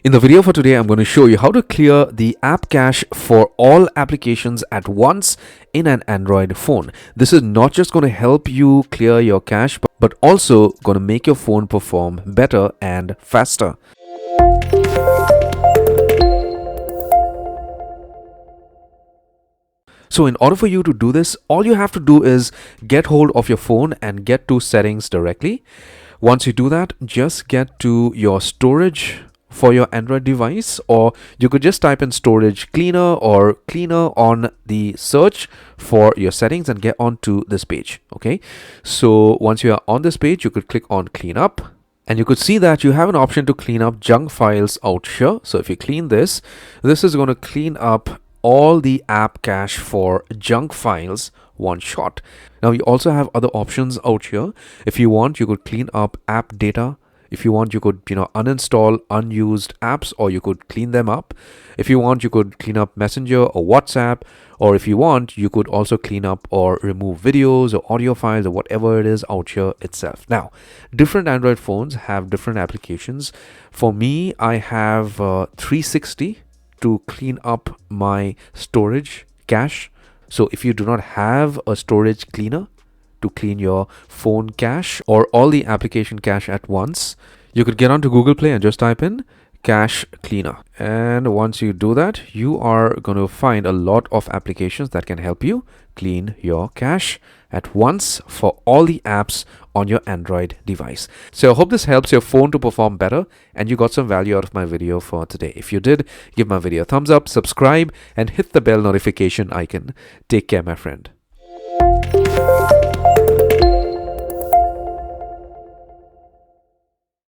In the video for today, I'm going to show you how to clear the app cache for all applications at once in an Android phone. This is not just going to help you clear your cache, but also going to make your phone perform better and faster. So in order for you to do this, all you have to do is get hold of your phone and get to settings directly. Once you do that, just get to your storage for your Android device, or you could just type in storage cleaner or cleaner on the search for your settings and get onto this page. Okay, so once you are on this page, you could click on clean up, and you could see that you have an option to clean up junk files out here. So if you clean this is going to clean up all the app cache for junk files one shot. Now you also have other options out here. If you want, you could clean up app data. If you want, you could uninstall unused apps, or you could clean them up. If you want, you could clean up Messenger or WhatsApp, or if you want, you could also clean up or remove videos or audio files or whatever it is out here itself. Now, different Android phones have different applications. For me, I have 360 to clean up my storage cache. So if you do not have a storage cleaner to clean your phone cache or all the application cache at once, you could get onto Google Play and just type in cache cleaner. And once you do that, you are going to find a lot of applications that can help you clean your cache at once for all the apps on your Android device. So I hope this helps your phone to perform better and you got some value out of my video for today. If you did, give my video a thumbs up, subscribe, and hit the bell notification icon. Take care, my friend.